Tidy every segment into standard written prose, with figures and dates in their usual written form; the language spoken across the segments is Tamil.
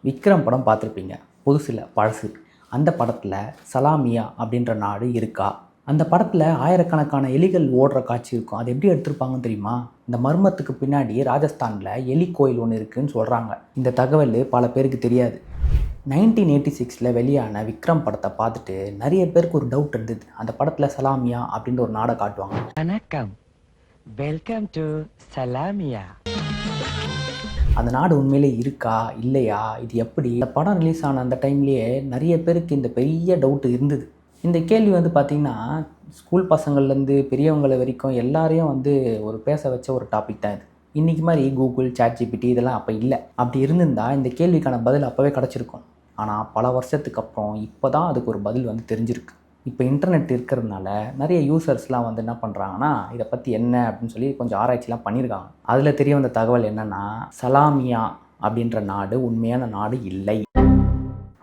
விக்ரம் படம் பார்த்துருப்பீங்க. புதுசு இல்லை, பழசு. அந்த படத்தில் சலாமியா அப்படின்ற நாடு இருக்கா? அந்த படத்தில் ஆயிரக்கணக்கான எலிகள் ஓடுற காட்சி இருக்கும். அது எப்படி எடுத்திருப்பாங்கன்னு தெரியுமா? இந்த மர்மத்துக்கு பின்னாடி ராஜஸ்தானில் எலி கோயில் ஒன்று இருக்குதுன்னு சொல்கிறாங்க. இந்த தகவல் பல பேருக்கு தெரியாது. 1986 வெளியான விக்ரம் படத்தை பார்த்துட்டு நிறைய பேருக்கு ஒரு டவுட் இருந்தது. அந்த படத்தில் சலாமியா அப்படின்ற ஒரு நாடை காட்டுவாங்க. வணக்கம், வெல்கம் டு சலாமியா. அந்த நாடு உண்மையிலே இருக்கா இல்லையா, இது எப்படி? இந்த படம் ரிலீஸ் ஆன அந்த டைம்லேயே நிறைய பேருக்கு இந்த பெரிய டவுட் இருந்தது. இந்த கேள்வி பார்த்திங்கன்னா ஸ்கூல் பசங்கள்லேருந்து பெரியவங்களை வரைக்கும் எல்லாரையும் ஒரு பேச வச்ச ஒரு டாபிக் தான் இது. இன்றைக்கி மாதிரி கூகுள், ChatGPT இதெல்லாம் அப்போ இல்லை. அப்படி இருந்திருந்தால் இந்த கேள்விக்கான பதில் அப்போவே கிடச்சிருக்கும். ஆனால் பல வருஷத்துக்கு அப்புறம் இப்போ தான் அதுக்கு ஒரு பதில் தெரிஞ்சிருக்கு. இப்போ இன்டர்நெட் இருக்கிறதுனால நிறைய யூசர்ஸ்லாம் என்ன பண்ணுறாங்கன்னா, இதை பற்றி என்ன அப்படின்னு சொல்லி கொஞ்சம் ஆராய்ச்சிலாம் பண்ணியிருக்காங்க. அதில் தெரிய வந்த தகவல் என்னென்னா, சலாமியா அப்படின்ற நாடு உண்மையான நாடு இல்லை.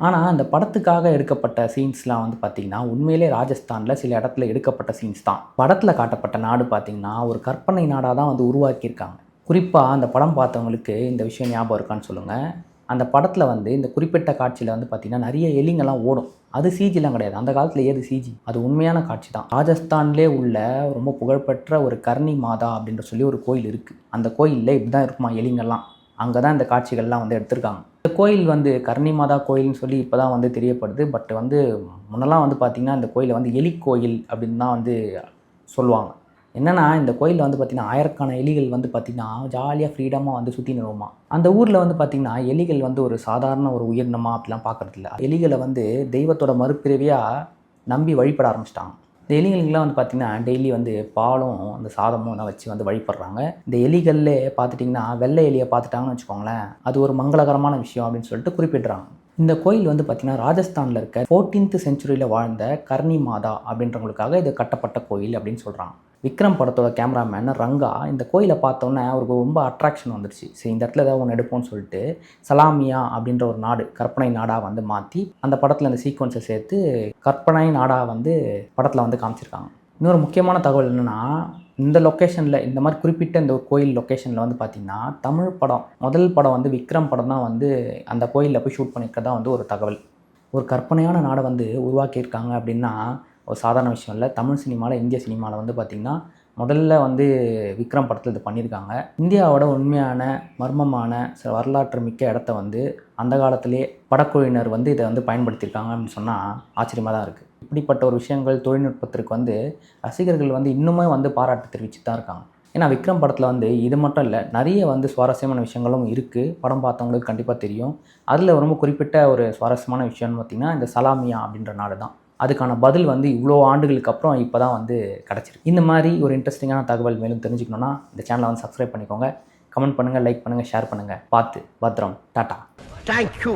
ஆனால் அந்த படத்துக்காக எடுக்கப்பட்ட சீன்ஸ்லாம் பார்த்திங்கன்னா உண்மையிலே ராஜஸ்தானில் சில இடத்துல எடுக்கப்பட்ட சீன்ஸ் தான். படத்தில் காட்டப்பட்ட நாடு பார்த்திங்கன்னா ஒரு கற்பனை நாடாக தான் உருவாக்கியிருக்காங்க. குறிப்பாக அந்த படம் பார்த்தவங்களுக்கு இந்த விஷயம் ஞாபகம் இருக்கான்னு சொல்லுங்கள். அந்த படத்தில் இந்த குறிப்பிட்ட காட்சியில் பார்த்திங்கன்னா நிறைய எலிங்கெல்லாம் ஓடும். அது சிஜிலாம் கிடையாது. அந்த காலத்தில் ஏது சிஜி, அது உண்மையான காட்சி தான். ராஜஸ்தான்லேயே உள்ள ரொம்ப புகழ்பெற்ற ஒரு கர்ணி மாதா அப்படின்ற சொல்லி ஒரு கோயில் இருக்குது. அந்த கோயிலில் இப்படி தான் இருக்குமா எலிங்கெல்லாம். அங்கே தான் இந்த காட்சிகள்லாம் எடுத்திருக்காங்க. இந்த கோயில் கர்ணி மாதா கோயில்னு சொல்லி இப்போ தான் தெரியப்படுது. பட் முன்னெல்லாம் பார்த்திங்கன்னா இந்த கோயிலை எலி கோயில் அப்படின்னு தான் சொல்லுவாங்க. என்னென்னா இந்த கோயிலில் பார்த்திங்கன்னா ஆயிரக்கான எலிகள் பார்த்திங்கன்னா ஜாலியாக ஃப்ரீடமாக சுற்றி நிறுவுமா. அந்த ஊரில் பார்த்திங்கன்னா எலிகள் ஒரு சாதாரண ஒரு உயிரினமாக அப்படிலாம் பார்க்குறதில்ல. எலிகளை தெய்வத்தோட மறுபிறவியாக நம்பி வழிபட ஆரம்பிச்சிட்டாங்க. இந்த எலிகளுக்கெல்லாம் பார்த்திங்கன்னா டெய்லி பாலும் அந்த சாதமும் தான் வச்சு வழிபடுறாங்க. இந்த எலிகள்லே பார்த்துட்டிங்கன்னா வெள்ளை எலியை பார்த்துட்டாங்கன்னு வச்சுக்கோங்களேன், அது ஒரு மங்களகரமான விஷயம் அப்படின்னு சொல்லிட்டு குறிப்பிடுறாங்க. இந்த கோயில் பார்த்திங்கன்னா ராஜஸ்தானில் இருக்க 14th century வாழ்ந்த கர்ணி மாதா அப்படின்றவங்களுக்காக இது கட்டப்பட்ட கோயில் அப்படின்னு சொல்கிறாங்க. விக்ரம் படத்தோட கேமராமேன் ரங்கா இந்த கோயிலை பார்த்தோன்னே அவருக்கு ரொம்ப அட்ராக்ஷன் வந்துடுச்சு. சரி, இந்த இடத்துல ஏதாவது ஒன்று எடுப்போம்னு சொல்லிட்டு சலாமியா அப்படின்ற ஒரு நாடு கற்பனை நாடாக மாற்றி அந்த படத்தில் அந்த சீக்வன்ஸை சேர்த்து கற்பனை நாடாக படத்தில் காமிச்சிருக்காங்க. இன்னொரு முக்கியமான தகவல் என்னென்னா, இந்த லொக்கேஷனில் இந்த மாதிரி குறிப்பிட்ட இந்த ஒரு கோயில் லொக்கேஷனில் பார்த்திங்கன்னா தமிழ் படம் முதல் படம் விக்ரம் படம் தான் அந்த கோயிலில் போய் ஷூட் பண்ணியிருக்கதா ஒரு தகவல். ஒரு கற்பனையான நாடை உருவாக்கியிருக்காங்க அப்படின்னா ஒரு சாதாரண விஷயம் இல்லை. தமிழ் சினிமாவில், இந்திய சினிமாவில் பார்த்திங்கன்னா முதல்ல விக்ரம் படத்தில் இது பண்ணியிருக்காங்க. இந்தியாவோட உண்மையான மர்மமான சில வரலாற்று மிக்க இடத்த அந்த காலத்திலே படக்குழுவினர் இதை பயன்படுத்தியிருக்காங்க அப்படின்னு சொன்னால் ஆச்சரியமாக தான் இருக்குது. இப்படிப்பட்ட ஒரு விஷயங்கள் தொழில்நுட்பத்திற்கு ரசிகர்கள் இன்னுமே பாராட்டு தெரிவித்து தான் இருக்காங்க. ஏன்னா விக்ரம் படத்தில் இது மட்டும் இல்லை, நிறைய சுவாரஸ்யமான விஷயங்களும் இருக்குது. படம் பார்த்தவங்களுக்கு கண்டிப்பாக தெரியும். அதில் ரொம்ப குறிப்பிட்ட ஒரு சுவாரஸ்யமான விஷயம்னு பார்த்திங்கன்னா இந்த சலாமியா அப்படின்ற நாடு தான். அதுக்கான பதில் இவ்வளோ ஆண்டுகளுக்கு அப்புறம் இப்போ தான் கிடச்சிருக்கு. இந்த மாதிரி ஒரு இன்ட்ரெஸ்டிங்கான தகவல் மேலும் தெரிஞ்சுக்கணுன்னா இந்த சேனலை சப்ஸ்கிரைப் பண்ணிக்கோங்க. கமெண்ட் பண்ணுங்கள், லைக் பண்ணுங்கள், ஷேர் பண்ணுங்கள். பார்த்து பத்திரம். டாட்டா. தேங்க்யூ.